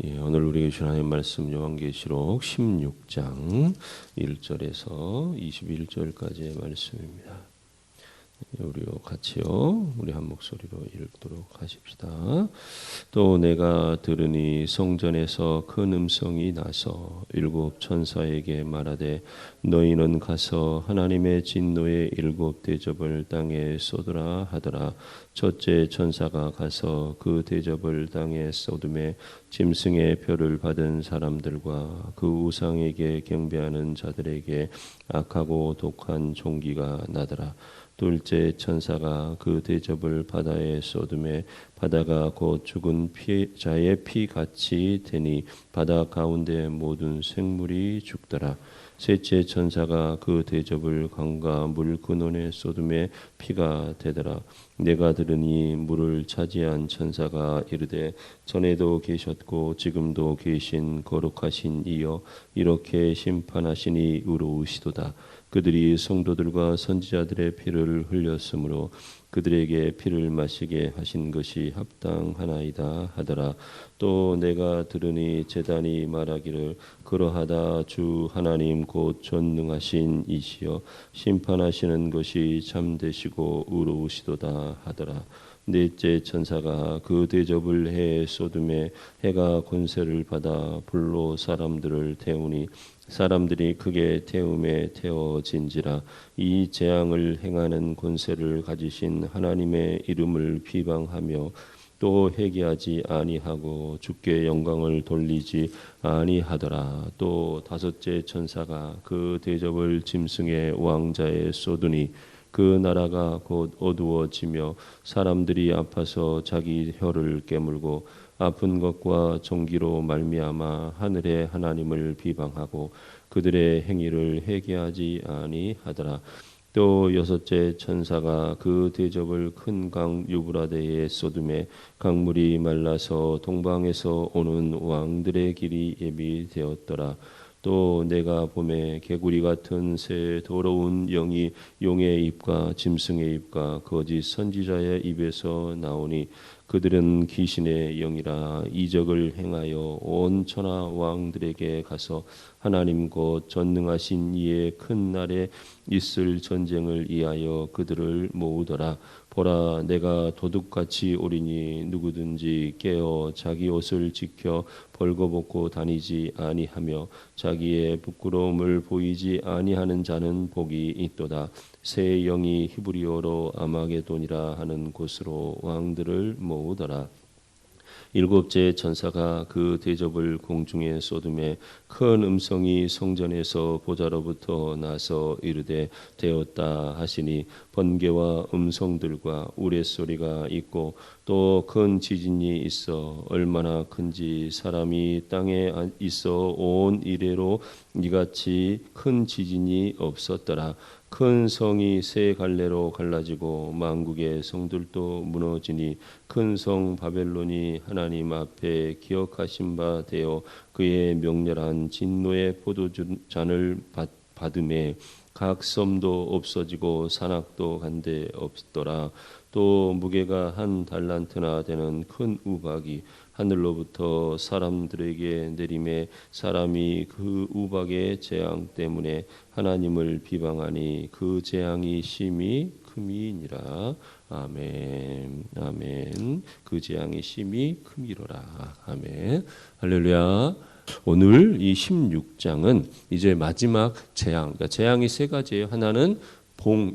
오늘 우리에게 주신 하나님의 말씀 요한계시록 16장 1절에서 21절까지의 말씀입니다. 우리 같이요. 우리 한 목소리로 읽도록 하십시다. 또 내가 들으니 성전에서 큰 음성이 나서 일곱 천사에게 말하되 너희는 가서 하나님의 진노의 일곱 대접을 땅에 쏟으라 하더라. 첫째 천사가 가서 그 대접을 땅에 쏟음에 짐승의 표를 받은 사람들과 그 우상에게 경배하는 자들에게 악하고 독한 종기가 나더라. 둘째 천사가 그 대접을 바다에 쏟음에 바다가 곧 죽은 자의 피같이 되니 바다 가운데 모든 생물이 죽더라. 셋째 천사가 그 대접을 강과 물 근원에 쏟음에 피가 되더라. 내가 들으니 물을 차지한 천사가 이르되 전에도 계셨고 지금도 계신 거룩하신 이여 이렇게 심판하시니 의로우시도다. 그들이 성도들과 선지자들의 피를 흘렸으므로 그들에게 피를 마시게 하신 것이 합당하나이다 하더라. 또 내가 들으니 제단이 말하기를 그러하다 주 하나님 곧 전능하신 이시여 심판하시는 것이 참되시고 의로우시도다 하더라. 넷째 천사가 그 대접을 해에 쏟음에 해가 권세를 받아 불로 사람들을 태우니 사람들이 크게 태움에 태워진지라. 이 재앙을 행하는 권세를 가지신 하나님의 이름을 비방하며 또 회개하지 아니하고 주께 영광을 돌리지 아니하더라. 또 다섯째 천사가 그 대접을 짐승의 왕자에 쏟으니 그 나라가 곧 어두워지며 사람들이 아파서 자기 혀를 깨물고 아픈 것과 종기로 말미암아 하늘의 하나님을 비방하고 그들의 행위를 회개하지 아니하더라. 또 여섯째 천사가 그 대접을 큰 강 유브라데에 쏟음에 강물이 말라서 동방에서 오는 왕들의 길이 예비되었더라. 또 내가 봄에 개구리 같은 새 더러운 영이 용의 입과 짐승의 입과 거짓 선지자의 입에서 나오니 그들은 귀신의 영이라 이적을 행하여 온 천하 왕들에게 가서 하나님 곧 전능하신 이의 큰 날에 있을 전쟁을 위하여 그들을 모으더라. 보라 내가 도둑같이 오리니 누구든지 깨어 자기 옷을 지켜 벌거벗고 다니지 아니하며 자기의 부끄러움을 보이지 아니하는 자는 복이 있도다. 새 영이 히브리어로 아마게돈이라 하는 곳으로 왕들을 모으더라. 일곱째 천사가 그 대접을 공중에 쏟음에 큰 음성이 성전에서 보좌로부터 나서 이르되 되었다 하시니 번개와 음성들과 우레소리가 있고 또 큰 지진이 있어 얼마나 큰지 사람이 땅에 있어 온 이래로 이같이 큰 지진이 없었더라. 큰 성이 세 갈래로 갈라지고 만국의 성들도 무너지니 큰 성 바벨론이 하나님 앞에 기억하신 바 되어 그의 명렬한 진노의 포도주잔을 받음에 각 섬도 없어지고 산악도 간데 없더라. 또 무게가 한 달란트나 되는 큰 우박이 하늘로부터 사람들에게 내림에 사람이 그 우박의 재앙 때문에 하나님을 비방하니 그 재앙이 심히 큼이니라. 아멘. 아멘. 그 재앙이 심히 큼이로라. 아멘. 할렐루야. 오늘 이 16장은 이제 마지막 재앙. 그러니까 재앙이 세 가지예요. 하나는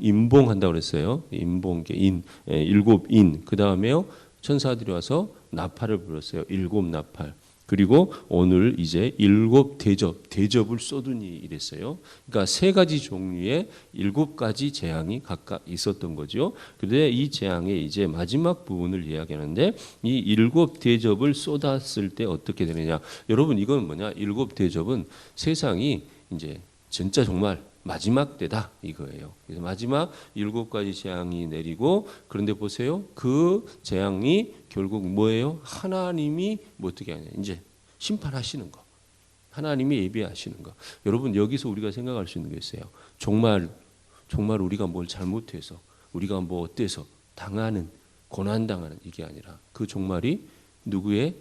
임봉한다고 그랬어요. 일곱 인. 그 다음에요. 천사들이 와서 나팔을 불었어요. 일곱 나팔. 그리고 오늘 이제 일곱 대접을 쏟으니 이랬어요. 그러니까 세 가지 종류의 일곱 가지 재앙이 각각 있었던 거죠. 그런데 이 재앙의 이제 마지막 부분을 이야기하는데 이 일곱 대접을 쏟았을 때 어떻게 되느냐. 여러분 이건 뭐냐? 일곱 대접은 세상이 이제 진짜 정말 마지막 때다 이거예요. 그래서 마지막 일곱 가지 재앙이 내리고 그런데 보세요. 그 재앙이 결국 뭐예요? 하나님이 뭐 어떻게 하냐? 이제 심판하시는 거. 하나님이 예비하시는 거. 여러분 여기서 우리가 생각할 수 있는 게 있어요. 정말 우리가 뭘 잘못해서 우리가 뭐 어때서 고난당하는 이게 아니라 그 종말이 누구의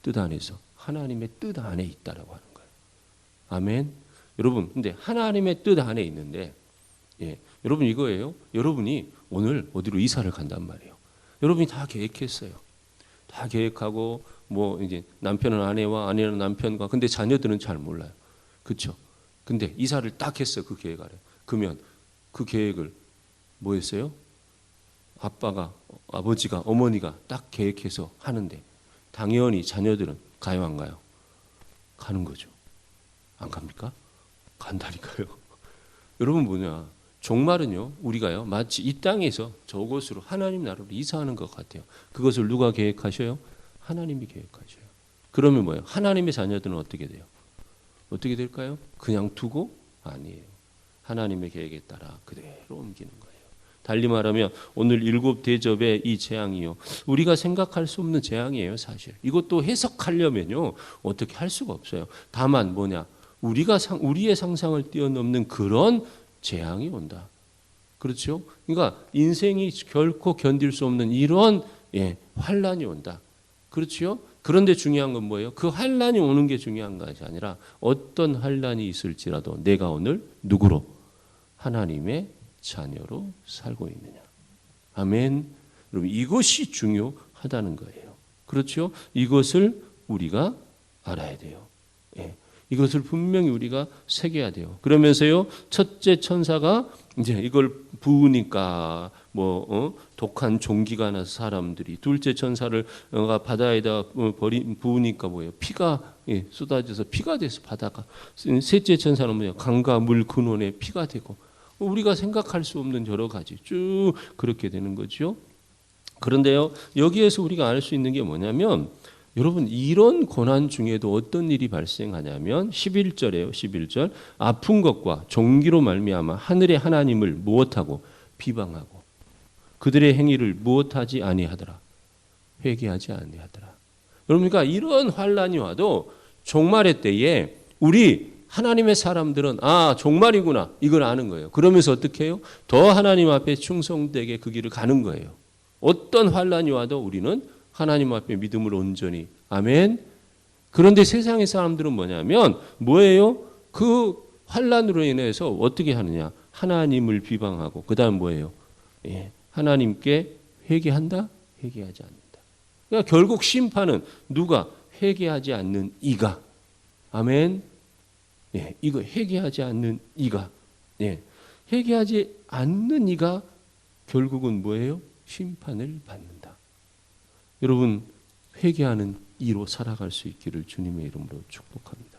뜻 안에서 하나님의 뜻 안에 있다라고 하는 거예요. 아멘. 여러분, 근데 하나님의 뜻 안에 있는데, 여러분 이거예요. 여러분이 오늘 어디로 이사를 간단 말이에요. 여러분이 다 계획했어요. 다 계획하고 뭐 이제 남편은 아내와 아내는 남편과, 근데 자녀들은 잘 몰라요. 그렇죠? 근데 이사를 딱 했어요. 그 계획 아래. 그러면 그 계획을 뭐 했어요? 아빠가, 아버지가, 어머니가 딱 계획해서 하는데 당연히 자녀들은 가요 안 가요? 가는 거죠. 안 갑니까? 간다니까요. 여러분 뭐냐? 종말은요, 우리가요, 마치 이 땅에서 저곳으로 하나님 나라로 이사하는 것 같아요. 그것을 누가 계획하셔요? 하나님이 계획하셔요. 그러면 뭐예요? 하나님의 자녀들은 어떻게 돼요? 어떻게 될까요? 그냥 두고? 아니에요. 하나님의 계획에 따라 그대로 옮기는 거예요. 달리 말하면 오늘 7 대접의 이 재앙이요, 우리가 생각할 수 없는 재앙이에요. 사실 이것도 해석하려면요 어떻게 할 수가 없어요. 다만 뭐냐, 우리의 상상을 뛰어넘는 그런 재앙이 온다. 그렇죠? 그러니까 인생이 결코 견딜 수 없는 이런 환란이 온다. 그렇죠? 그런데 중요한 건 뭐예요? 그 환란이 오는 게 중요한 것이 아니라 어떤 환란이 있을지라도 내가 오늘 누구로? 하나님의 자녀로 살고 있느냐. 아멘. 여러분 이것이 중요하다는 거예요. 그렇죠? 이것을 우리가 알아야 돼요. 이것을 분명히 우리가 새겨야 돼요. 그러면서요, 첫째 천사가 이제 이걸 부으니까 독한 종기가 나서 사람들이, 둘째 천사를 바다에다 부으니까 뭐예요? 피가 쏟아져서 피가 돼서 바다가, 셋째 천사는 뭐예요? 강과 물 근원에 피가 되고, 우리가 생각할 수 없는 여러 가지 쭉 그렇게 되는 거죠. 그런데요, 여기에서 우리가 알 수 있는 게 뭐냐면, 여러분 이런 고난 중에도 어떤 일이 발생하냐면 11절이에요. 11절. 아픈 것과 종기로 말미암아 하늘의 하나님을 무엇하고? 비방하고 그들의 행위를 무엇하지 아니하더라? 회개하지 아니하더라. 여러분, 그러니까 이런 환란이 와도 종말의 때에 우리 하나님의 사람들은 종말이구나 이걸 아는 거예요. 그러면서 어떻게 해요? 더 하나님 앞에 충성되게 그 길을 가는 거예요. 어떤 환란이 와도 우리는 하나님 앞에 믿음을 온전히. 아멘. 그런데 세상의 사람들은 뭐예요? 그 환란으로 인해서 어떻게 하느냐? 하나님을 비방하고 그다음 뭐예요? 하나님께 회개한다? 회개하지 않는다. 그러니까 결국 심판은 누가? 회개하지 않는 이가. 아멘. 이거 회개하지 않는 이가. 회개하지 않는 이가 결국은 뭐예요? 심판을 받는다. 여러분 회개하는 이로 살아갈 수 있기를 주님의 이름으로 축복합니다.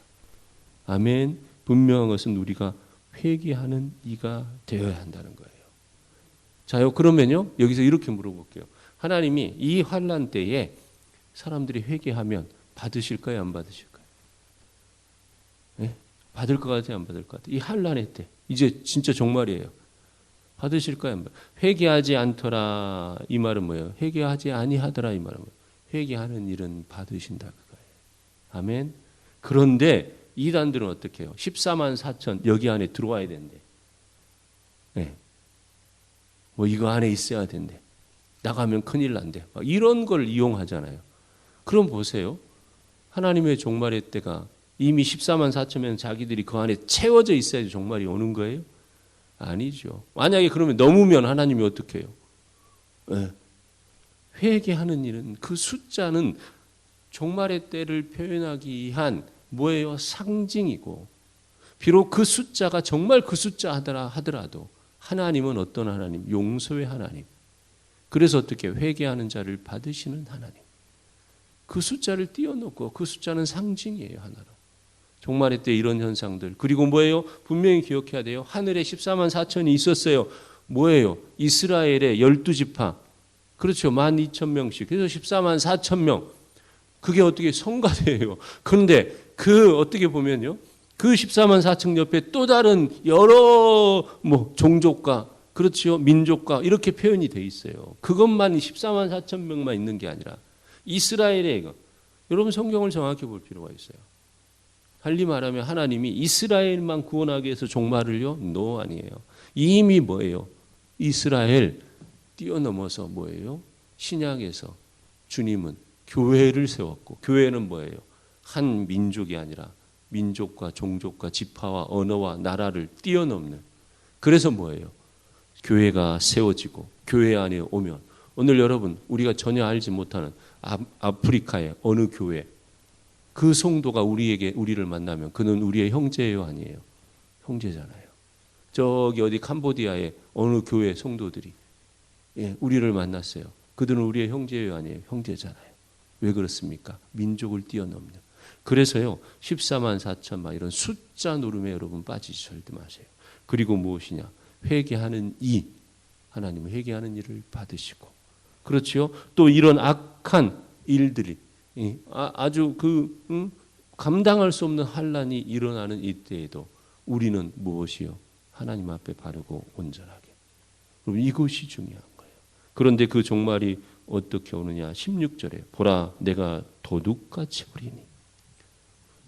아멘. 분명한 것은 우리가 회개하는 이가 되어야 한다는 거예요. 자요, 그러면요 여기서 이렇게 물어볼게요. 하나님이 이 환난 때에 사람들이 회개하면 받으실까요, 안 받으실까요? 받을 것 같아요, 안 받을 것 같아요? 이 환난의 때 이제 진짜 종말이에요. 받으실까요? 안 받으실까요? 회개하지 않더라 이 말은 뭐예요? 회개하지 아니하더라 이 말은 뭐예요? 회개하는 일은 받으신다 그거예요. 아멘. 그런데 이단들은 어떻게 해요? 14만 4천 여기 안에 들어와야 된대. 이거 안에 있어야 된대. 나가면 큰일 난대. 이런 걸 이용하잖아요. 그럼 보세요. 하나님의 종말의 때가 이미 14만 4천면 자기들이 그 안에 채워져 있어야지 종말이 오는 거예요? 아니죠. 만약에 그러면 넘으면 하나님이 어떻게 해요? 회개하는 일은 그 숫자는 종말의 때를 표현하기 위한 뭐예요? 상징이고, 비록 그 숫자가 정말 그 숫자 하더라도 하나님은 어떤 하나님? 용서의 하나님. 그래서 어떻게 회개하는 자를 받으시는 하나님. 그 숫자를 띄워놓고 그 숫자는 상징이에요, 하나로. 종말의 때 이런 현상들. 그리고 뭐예요? 분명히 기억해야 돼요. 하늘에 14만 4천이 있었어요. 뭐예요? 이스라엘의 12지파. 그렇죠. 12,000명씩. 그래서 14만 4천 명. 그게 어떻게 성가대예요. 그런데 그 어떻게 보면요. 그 14만 4천 옆에 또 다른 여러 종족과, 그렇죠. 민족과 이렇게 표현이 돼 있어요. 그것만 14만 4천 명만 있는 게 아니라 이스라엘의 이거. 여러분 성경을 정확히 볼 필요가 있어요. 달리 말하면 하나님이 이스라엘만 구원하기 위해서 종말을요? No, 아니에요. 이미 뭐예요? 이스라엘 뛰어넘어서 뭐예요? 신약에서 주님은 교회를 세웠고, 교회는 뭐예요? 한 민족이 아니라 민족과 종족과 지파와 언어와 나라를 뛰어넘는, 그래서 뭐예요? 교회가 세워지고 교회 안에 오면, 오늘 여러분 우리가 전혀 알지 못하는 아프리카의 어느 교회, 그 성도가 우리를 만나면 그는 우리의 형제예요, 아니에요? 형제잖아요. 저기 어디 캄보디아의 어느 교회 성도들이 우리를 만났어요. 그들은 우리의 형제예요, 아니에요? 형제잖아요. 왜 그렇습니까? 민족을 뛰어넘는. 그래서요 14만 4천 막 이런 숫자 노름에 여러분 빠지지 절대 마세요. 그리고 무엇이냐? 회개하는 이, 하나님은 회개하는 일을 받으시고, 그렇지요. 또 이런 악한 일들이 아주 감당할 수 없는 환난이 일어나는 이때에도 우리는 무엇이요? 하나님 앞에 바르고 온전하게. 그럼 이것이 중요한 거예요. 그런데 그 종말이 어떻게 오느냐? 16절에 보라 내가 도둑같이 오리니.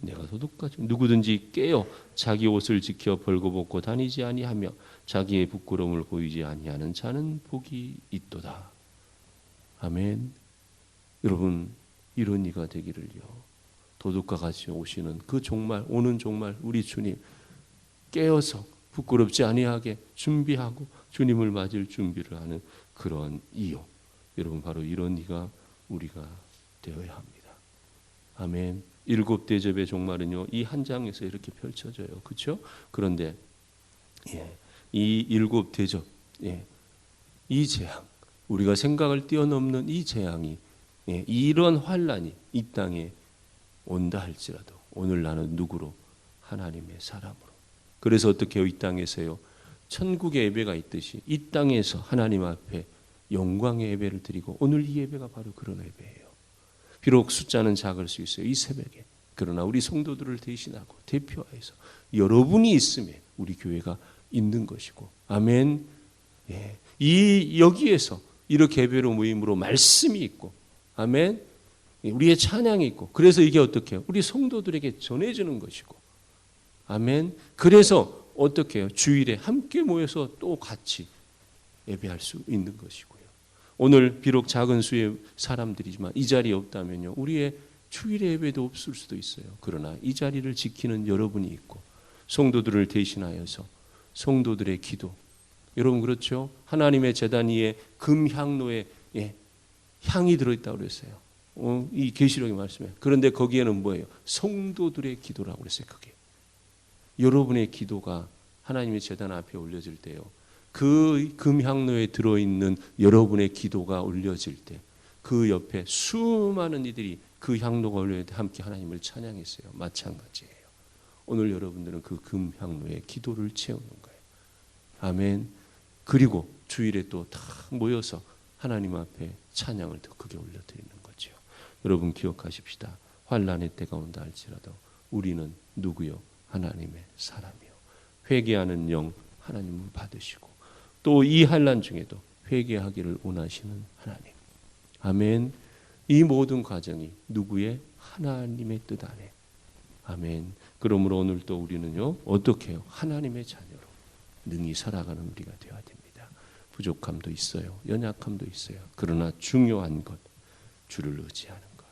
내가 도둑같이, 누구든지 깨어 자기 옷을 지켜 벌거벗고 다니지 아니하며 자기의 부끄러움을 보이지 아니하는 자는 복이 있도다. 아멘. 여러분 이런 이가 되기를요. 도둑과 같이 오시는 그 종말, 오는 종말, 우리 주님 깨어서 부끄럽지 아니하게 준비하고 주님을 맞을 준비를 하는 그런 이요. 여러분 바로 이런 이가 우리가 되어야 합니다. 아멘. 7 대접의 종말은요 이 한 장에서 이렇게 펼쳐져요. 그렇죠? 그런데 이 7 대접, 이 재앙, 우리가 생각을 뛰어넘는 이 재앙이, 이런 환란이 이 땅에 온다 할지라도 오늘 나는 누구로? 하나님의 사람으로. 그래서 어떻게 해요? 이 땅에서요 천국의 예배가 있듯이 이 땅에서 하나님 앞에 영광의 예배를 드리고, 오늘 이 예배가 바로 그런 예배예요. 비록 숫자는 작을 수 있어요 이 새벽에. 그러나 우리 성도들을 대신하고 대표하여서 여러분이 있으면 우리 교회가 있는 것이고, 아멘. 이 여기에서 이렇게 예배로 모임으로 말씀이 있고, 아멘. 우리의 찬양이 있고, 그래서 이게 어떻게 해요? 우리 성도들에게 전해지는 것이고, 아멘. 그래서 어떻게 해요? 주일에 함께 모여서 또 같이 예배할 수 있는 것이고요. 오늘 비록 작은 수의 사람들이지만 이 자리에 없다면요 우리의 주일의 예배도 없을 수도 있어요. 그러나 이 자리를 지키는 여러분이 있고, 성도들을 대신하여서 성도들의 기도, 여러분 그렇죠? 하나님의 제단 위에 금향로에 향이 들어있다고 그랬어요. 이 계시록의 말씀에. 그런데 거기에는 뭐예요? 성도들의 기도라고 그랬어요. 그게 여러분의 기도가 하나님의 제단 앞에 올려질 때요, 그 금향로에 들어있는 여러분의 기도가 올려질 때 그 옆에 수많은 이들이 그 향로가 올려질 때 함께 하나님을 찬양했어요. 마찬가지예요. 오늘 여러분들은 그 금향로에 기도를 채우는 거예요. 아멘. 그리고 주일에 또 다 모여서 하나님 앞에 찬양을 더 크게 올려드리는 거죠. 여러분 기억하십시다. 환난의 때가 온다 할지라도 우리는 누구요? 하나님의 사람이요. 회개하는 영 하나님은 받으시고, 또 이 환난 중에도 회개하기를 원하시는 하나님. 아멘. 이 모든 과정이 누구의? 하나님의 뜻 안에. 아멘. 그러므로 오늘 또 우리는요 어떻게 해요? 하나님의 자녀로 능히 살아가는 우리가 되어야 됩니다. 부족함도 있어요. 연약함도 있어요. 그러나 중요한 것, 주를 의지하는 것.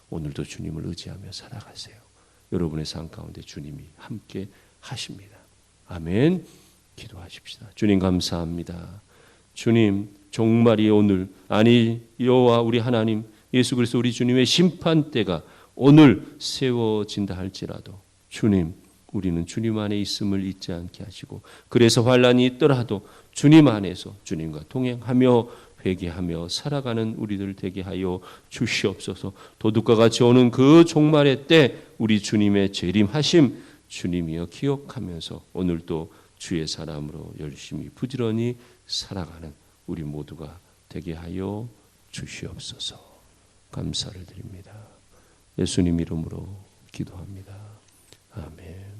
오늘도 주님을 의지하며 살아가세요. 여러분의 삶 가운데 주님이 함께 하십니다. 아멘. 기도하십시다. 주님 감사합니다. 주님 종말이 오늘, 아니 여호와 우리 하나님 예수 그리스도 우리 주님의 심판대가 오늘 세워진다 할지라도 주님, 우리는 주님 안에 있음을 잊지 않게 하시고, 그래서 환난이 있더라도 주님 안에서 주님과 동행하며 회개하며 살아가는 우리들 되게 하여 주시옵소서. 도둑과 같이 오는 그 종말의 때 우리 주님의 재림하심 주님이여 기억하면서 오늘도 주의 사람으로 열심히 부지런히 살아가는 우리 모두가 되게 하여 주시옵소서. 감사를 드립니다. 예수님 이름으로 기도합니다. 아멘.